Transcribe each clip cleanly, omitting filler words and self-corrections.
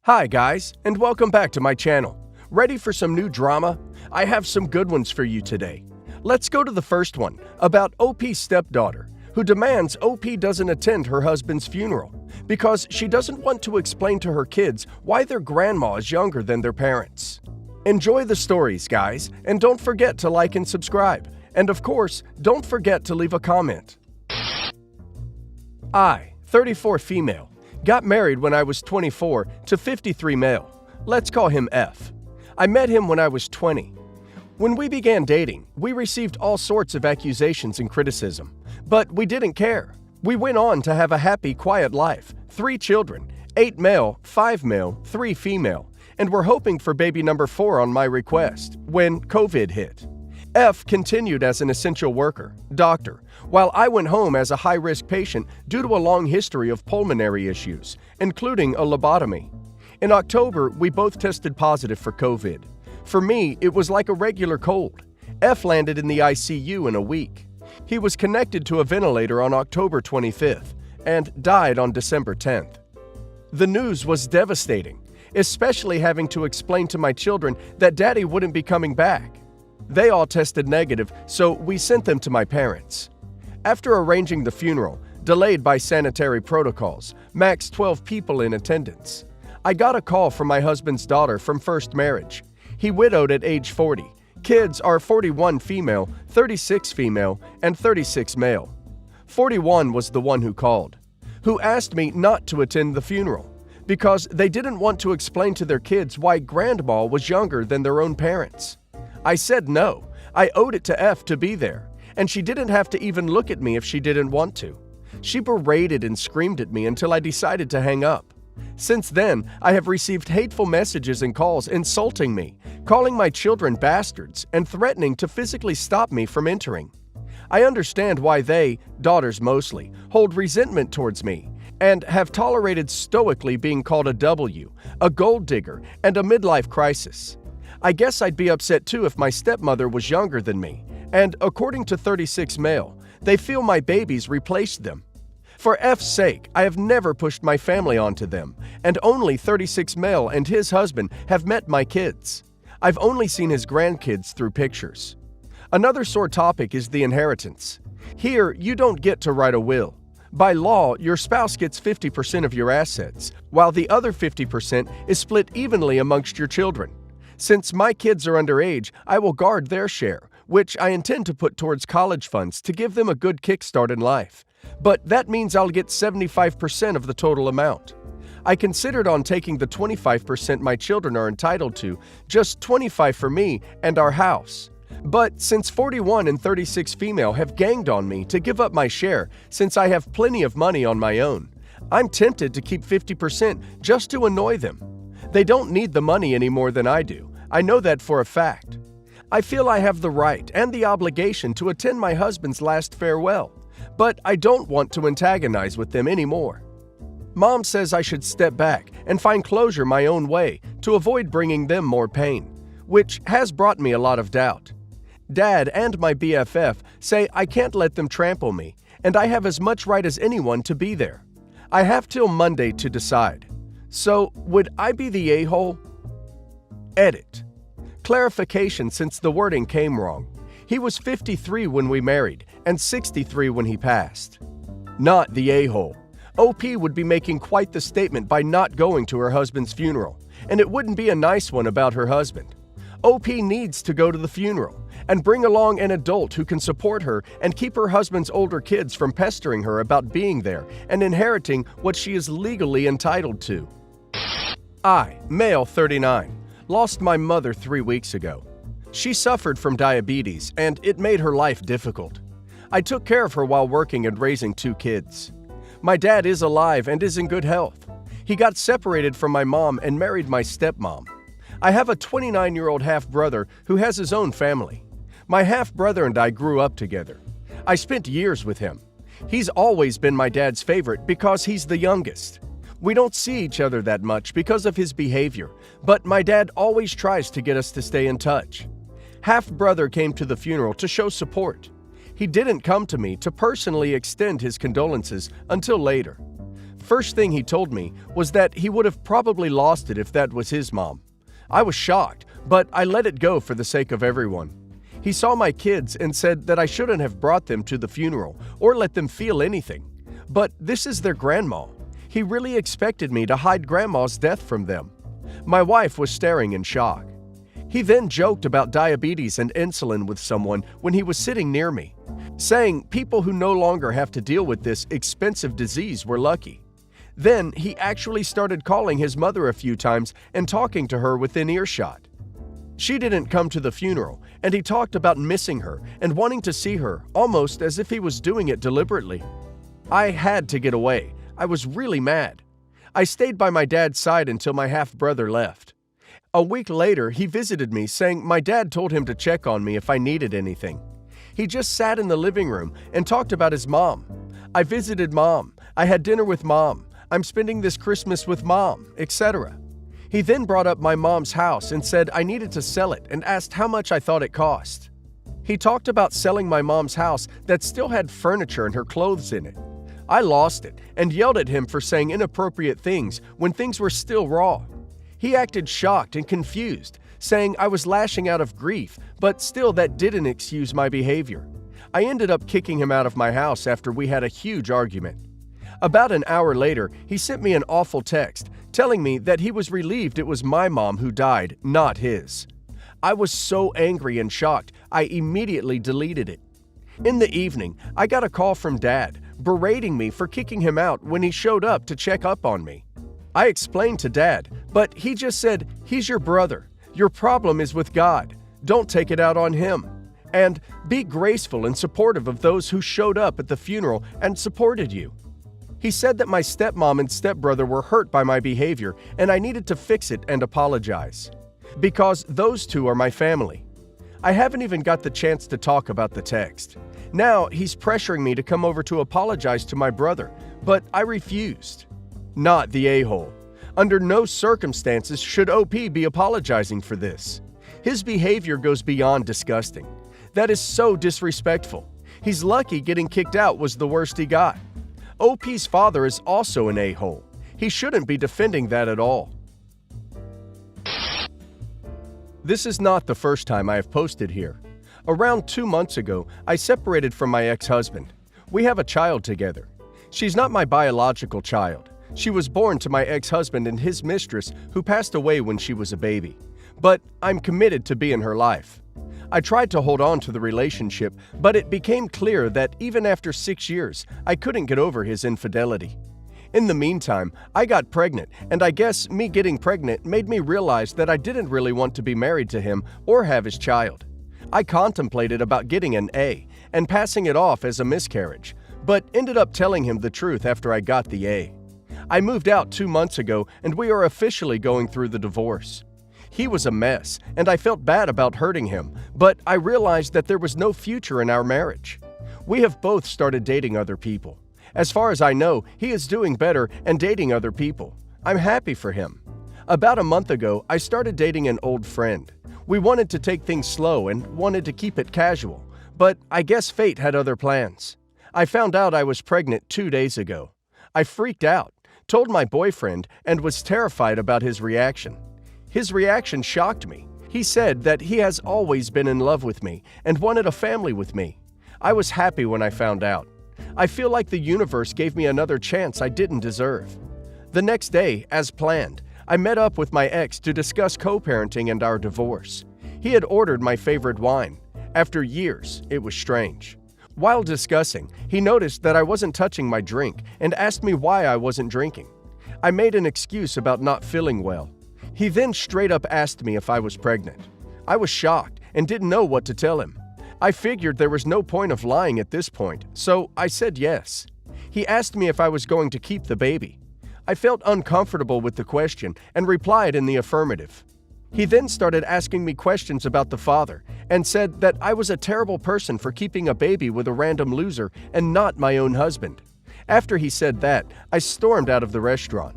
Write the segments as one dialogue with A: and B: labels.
A: Hi guys, and welcome back to my channel. Ready for some new drama? I have some good ones for you today. Let's go to the first one, about OP's stepdaughter, who demands OP doesn't attend her husband's funeral because she doesn't want to explain to her kids why their grandma is younger than their parents. Enjoy the stories, guys, and don't forget to like and subscribe. And of course, don't forget to leave a comment. I, 34 female, got married when I was 24 to 53 male. Let's call him F. I met him when I was 20. When we began dating, we received all sorts of accusations and criticism, but we didn't care. We went on to have a happy, quiet life, 3 children, 8 male, 5 male, 3 female, and we're hoping for baby number 4 on my request when COVID hit. F continued as an essential worker, doctor, while I went home as a high-risk patient due to a long history of pulmonary issues, including a lobotomy. In October, we both tested positive for COVID. For me, it was like a regular cold. F landed in the ICU in a week. He was connected to a ventilator on October 25th and died on December 10th. The news was devastating, especially having to explain to my children that Daddy wouldn't be coming back. They all tested negative, so we sent them to my parents. After arranging the funeral, delayed by sanitary protocols, max 12 people in attendance, I got a call from my husband's daughter from first marriage. He widowed at age 40. Kids are 41 female, 36 female, and 36 male. 41 was the one who called, who asked me not to attend the funeral because they didn't want to explain to their kids why grandma was younger than their own parents. I said no, I owed it to F to be there, and she didn't have to even look at me if she didn't want to. She berated and screamed at me until I decided to hang up. Since then, I have received hateful messages and calls insulting me, calling my children bastards, and threatening to physically stop me from entering. I understand why they, daughters mostly, hold resentment towards me, and have tolerated stoically being called a W, a gold digger, and a midlife crisis. I guess I'd be upset too if my stepmother was younger than me, and according to 36 male, they feel my babies replaced them. For F's sake, I have never pushed my family onto them, and only 36 male and his husband have met my kids. I've only seen his grandkids through pictures. Another sore topic is the inheritance. Here, you don't get to write a will. By law, your spouse gets 50% of your assets, while the other 50% is split evenly amongst your children. Since my kids are underage, I will guard their share, which I intend to put towards college funds to give them a good kickstart in life. But that means I'll get 75% of the total amount. I considered on taking the 25% my children are entitled to, just 25% for me and our house. But since 41 and 36 female have ganged on me to give up my share since I have plenty of money on my own, I'm tempted to keep 50% just to annoy them. They don't need the money any more than I do. I know that for a fact. I feel I have the right and the obligation to attend my husband's last farewell, but I don't want to antagonize with them anymore. Mom says I should step back and find closure my own way to avoid bringing them more pain, which has brought me a lot of doubt. Dad and my BFF say I can't let them trample me, and I have as much right as anyone to be there. I have till Monday to decide. So, would I be the a-hole? Edit. Clarification since the wording came wrong. He was 53 when we married and 63 when he passed. Not the a-hole. OP would be making quite the statement by not going to her husband's funeral, and it wouldn't be a nice one about her husband. OP needs to go to the funeral and bring along an adult who can support her and keep her husband's older kids from pestering her about being there and inheriting what she is legally entitled to. I, male 39, lost my mother 3 weeks ago. She suffered from diabetes and it made her life difficult. I took care of her while working and raising 2 kids. My dad is alive and is in good health. He got separated from my mom and married my stepmom. I have a 29-year-old half-brother who has his own family. My half-brother and I grew up together. I spent years with him. He's always been my dad's favorite because he's the youngest. We don't see each other that much because of his behavior, but my dad always tries to get us to stay in touch. Half-brother came to the funeral to show support. He didn't come to me to personally extend his condolences until later. First thing he told me was that he would have probably lost it if that was his mom. I was shocked, but I let it go for the sake of everyone. He saw my kids and said that I shouldn't have brought them to the funeral or let them feel anything. But this is their grandma. He really expected me to hide grandma's death from them. My wife was staring in shock. He then joked about diabetes and insulin with someone when he was sitting near me, saying people who no longer have to deal with this expensive disease were lucky. Then he actually started calling his mother a few times and talking to her within earshot. She didn't come to the funeral, and he talked about missing her and wanting to see her, almost as if he was doing it deliberately. I had to get away. I was really mad. I stayed by my dad's side until my half-brother left. A week later, he visited me, saying my dad told him to check on me if I needed anything. He just sat in the living room and talked about his mom. I visited mom. I had dinner with mom. I'm spending this Christmas with mom, etc. He then brought up my mom's house and said I needed to sell it and asked how much I thought it cost. He talked about selling my mom's house that still had furniture and her clothes in it. I lost it and yelled at him for saying inappropriate things when things were still raw. He acted shocked and confused, saying I was lashing out of grief, but still that didn't excuse my behavior. I ended up kicking him out of my house after we had a huge argument. About an hour later, he sent me an awful text telling me that he was relieved it was my mom who died, not his. I was so angry and shocked, I immediately deleted it. In the evening, I got a call from Dad, berating me for kicking him out when he showed up to check up on me. I explained to Dad, but he just said, "He's your brother. Your problem is with God. Don't take it out on him." And be graceful and supportive of those who showed up at the funeral and supported you. He said that my stepmom and stepbrother were hurt by my behavior and I needed to fix it and apologize. Because those two are my family. I haven't even got the chance to talk about the text. Now he's pressuring me to come over to apologize to my brother, but I refused. Not the a-hole. Under no circumstances should OP be apologizing for this. His behavior goes beyond disgusting. That is so disrespectful. He's lucky getting kicked out was the worst he got. OP's father is also an a-hole. He shouldn't be defending that at all. This is not the first time I have posted here. Around 2 months ago, I separated from my ex-husband. We have a child together. She's not my biological child. She was born to my ex-husband and his mistress, who passed away when she was a baby. But I'm committed to be in her life. I tried to hold on to the relationship, but it became clear that even after 6 years, I couldn't get over his infidelity. In the meantime, I got pregnant, and I guess me getting pregnant made me realize that I didn't really want to be married to him or have his child. I contemplated about getting an A and passing it off as a miscarriage, but ended up telling him the truth after I got the A. I moved out 2 months ago, and we are officially going through the divorce. He was a mess, and I felt bad about hurting him, but I realized that there was no future in our marriage. We have both started dating other people. As far as I know, he is doing better and dating other people. I'm happy for him. About a month ago, I started dating an old friend. We wanted to take things slow and wanted to keep it casual, but I guess fate had other plans. I found out I was pregnant 2 days ago. I freaked out, told my boyfriend, and was terrified about his reaction. His reaction shocked me. He said that he has always been in love with me and wanted a family with me. I was happy when I found out. I feel like the universe gave me another chance I didn't deserve. The next day, as planned, I met up with my ex to discuss co-parenting and our divorce. He had ordered my favorite wine. After years, it was strange. While discussing, he noticed that I wasn't touching my drink and asked me why I wasn't drinking. I made an excuse about not feeling well. He then straight up asked me if I was pregnant. I was shocked and didn't know what to tell him. I figured there was no point of lying at this point, so I said yes. He asked me if I was going to keep the baby. I felt uncomfortable with the question and replied in the affirmative. He then started asking me questions about the father and said that I was a terrible person for keeping a baby with a random loser and not my own husband. After he said that, I stormed out of the restaurant.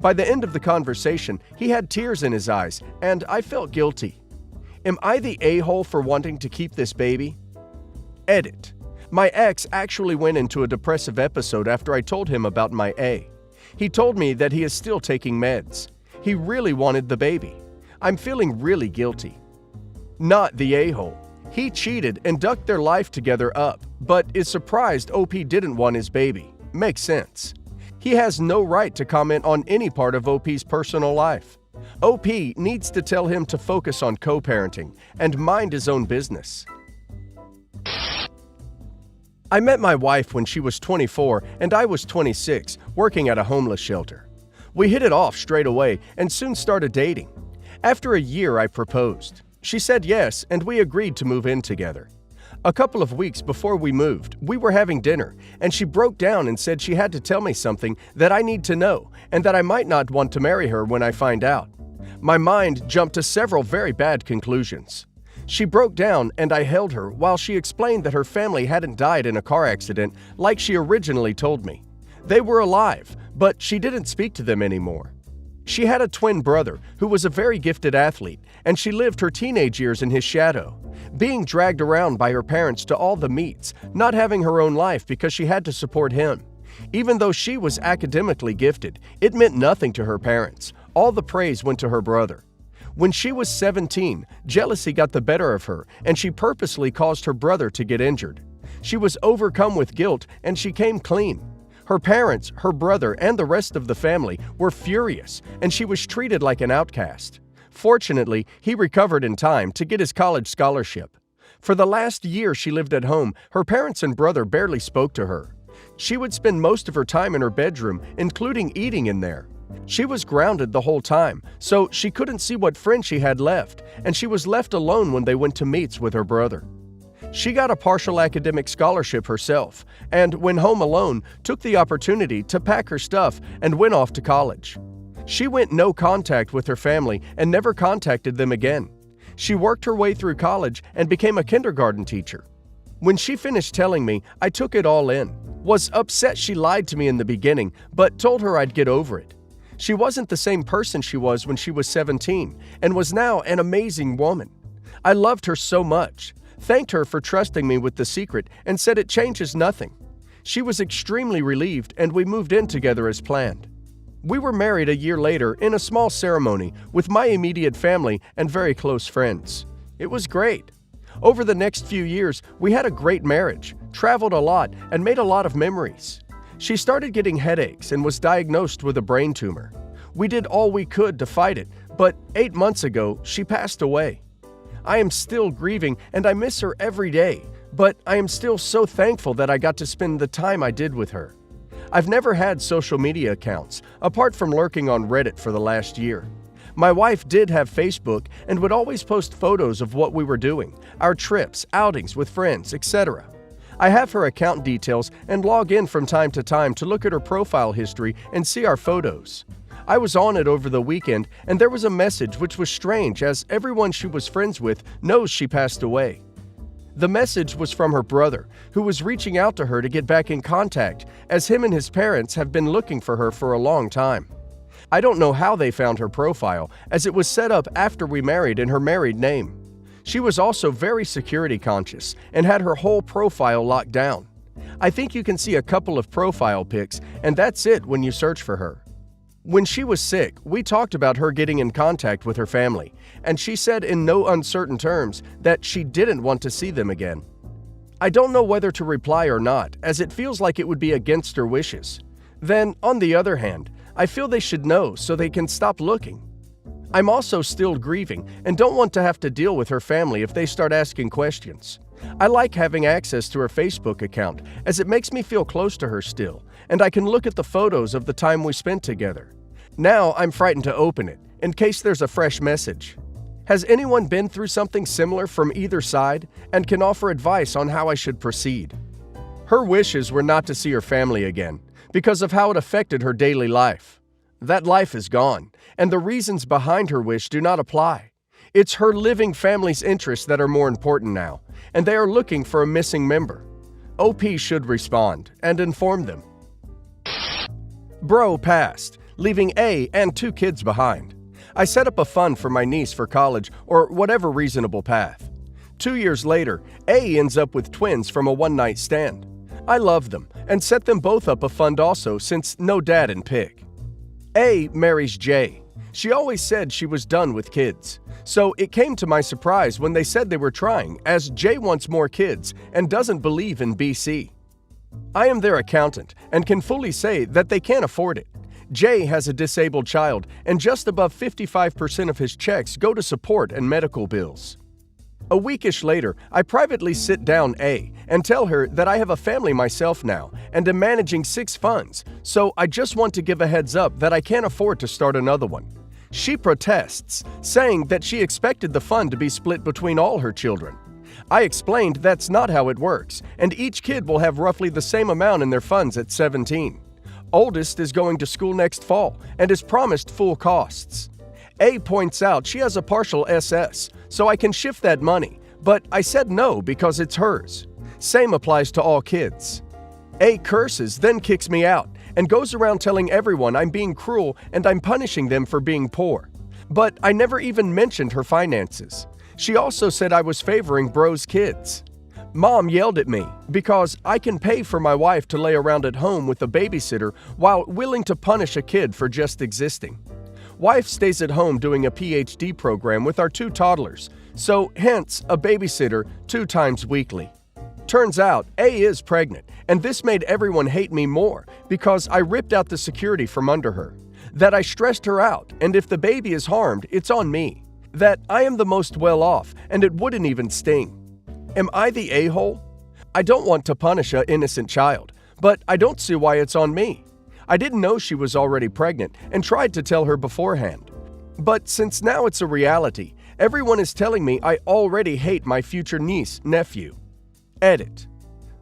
A: By the end of the conversation, he had tears in his eyes, and I felt guilty. Am I the a-hole for wanting to keep this baby? Edit. My ex actually went into a depressive episode after I told him about my A. He told me that he is still taking meds. He really wanted the baby. I'm feeling really guilty. Not the a-hole. He cheated and ducked their life together up, but is surprised OP didn't want his baby. Makes sense. He has no right to comment on any part of OP's personal life. OP needs to tell him to focus on co-parenting and mind his own business. I met my wife when she was 24 and I was 26, working at a homeless shelter. We hit it off straight away and soon started dating. After a year, I proposed. She said yes, and we agreed to move in together. A couple of weeks before we moved, we were having dinner, and she broke down and said she had to tell me something that I need to know and that I might not want to marry her when I find out. My mind jumped to several very bad conclusions. She broke down and I held her while she explained that her family hadn't died in a car accident like she originally told me. They were alive, but she didn't speak to them anymore. She had a twin brother who was a very gifted athlete, and she lived her teenage years in his shadow, being dragged around by her parents to all the meets, not having her own life because she had to support him. Even though she was academically gifted, it meant nothing to her parents. All the praise went to her brother. When she was 17, jealousy got the better of her, and she purposely caused her brother to get injured. She was overcome with guilt, and she came clean. Her parents, her brother, and the rest of the family were furious, and she was treated like an outcast. Fortunately, he recovered in time to get his college scholarship. For the last year she lived at home, her parents and brother barely spoke to her. She would spend most of her time in her bedroom, including eating in there. She was grounded the whole time, so she couldn't see what friends she had left, and she was left alone when they went to meets with her brother. She got a partial academic scholarship herself, and when home alone, took the opportunity to pack her stuff and went off to college. She went no contact with her family and never contacted them again. She worked her way through college and became a kindergarten teacher. When she finished telling me, I took it all in. Was upset she lied to me in the beginning, but told her I'd get over it. She wasn't the same person she was when she was 17, and was now an amazing woman. I loved her so much. Thanked her for trusting me with the secret and said it changes nothing. She was extremely relieved and we moved in together as planned. We were married a year later in a small ceremony with my immediate family and very close friends. It was great. Over the next few years, we had a great marriage, traveled a lot, and made a lot of memories. She started getting headaches and was diagnosed with a brain tumor. We did all we could to fight it, but 8 months ago, she passed away. I am still grieving and I miss her every day, but I am still so thankful that I got to spend the time I did with her. I've never had social media accounts, apart from lurking on Reddit for the last year. My wife did have Facebook and would always post photos of what we were doing, our trips, outings with friends, etc. I have her account details and log in from time to time to look at her profile history and see our photos. I was on it over the weekend, and there was a message which was strange as everyone she was friends with knows she passed away. The message was from her brother, who was reaching out to her to get back in contact, as him and his parents have been looking for her for a long time. I don't know how they found her profile, as it was set up after we married in her married name. She was also very security conscious and had her whole profile locked down. I think you can see a couple of profile pics, and that's it when you search for her. When she was sick, we talked about her getting in contact with her family, and she said in no uncertain terms that she didn't want to see them again. I don't know whether to reply or not, as it feels like it would be against her wishes. Then, on the other hand, I feel they should know so they can stop looking. I'm also still grieving and don't want to have to deal with her family if they start asking questions. I like having access to her Facebook account, as it makes me feel close to her still, and I can look at the photos of the time we spent together. Now I'm frightened to open it, in case there's a fresh message. Has anyone been through something similar from either side and can offer advice on how I should proceed? Her wishes were not to see her family again, because of how it affected her daily life. That life is gone, and the reasons behind her wish do not apply. It's her living family's interests that are more important now, and they are looking for a missing member. OP should respond and inform them. Bro passed, leaving A and 2 kids behind. I set up a fund for my niece for college or whatever reasonable path. 2 years later, A ends up with twins from a one-night stand. I love them and set them both up a fund also since no dad and pig. A marries J. She always said she was done with kids. So it came to my surprise when they said they were trying, as J wants more kids and doesn't believe in BC. I am their accountant and can fully say that they can't afford it. Jay has a disabled child, and just above 55% of his checks go to support and medical bills. A weekish later, I privately sit down A and tell her that I have a family myself now and am managing 6 funds, so I just want to give a heads up that I can't afford to start another one. She protests, saying that she expected the fund to be split between all her children. I explained that's not how it works, and each kid will have roughly the same amount in their funds at 17. Oldest is going to school next fall and is promised full costs. A points out she has a partial SS, so I can shift that money, but I said no because it's hers. Same applies to all kids. A curses, then kicks me out, and goes around telling everyone I'm being cruel and I'm punishing them for being poor. But I never even mentioned her finances. She also said I was favoring bro's kids. Mom yelled at me because I can pay for my wife to lay around at home with a babysitter while willing to punish a kid for just existing. Wife stays at home doing a PhD program with our 2 toddlers, so hence a babysitter 2 times weekly. Turns out A is pregnant, and this made everyone hate me more because I ripped out the security from under her. That I stressed her out, and if the baby is harmed, it's on me. That I am the most well off, and it wouldn't even sting. Am I the a-hole? I don't want to punish an innocent child, but I don't see why it's on me. I didn't know she was already pregnant and tried to tell her beforehand. But since now it's a reality, everyone is telling me I already hate my future niece, nephew. Edit.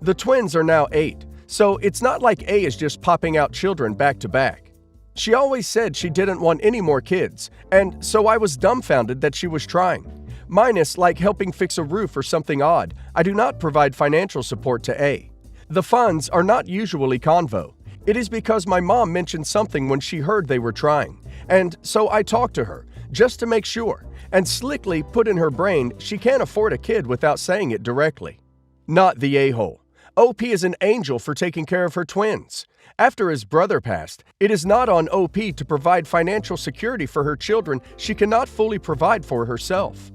A: The twins are now 8, so it's not like A is just popping out children back to back. She always said she didn't want any more kids, and so I was dumbfounded that she was trying. Minus like helping fix a roof or something odd, I do not provide financial support to A. The funds are not usually convo. It is because my mom mentioned something when she heard they were trying, and so I talked to her, just to make sure, and slickly put in her brain she can't afford a kid without saying it directly. Not the a-hole. OP is an angel for taking care of her twins. After his brother passed, it is not on OP to provide financial security for her children she cannot fully provide for herself.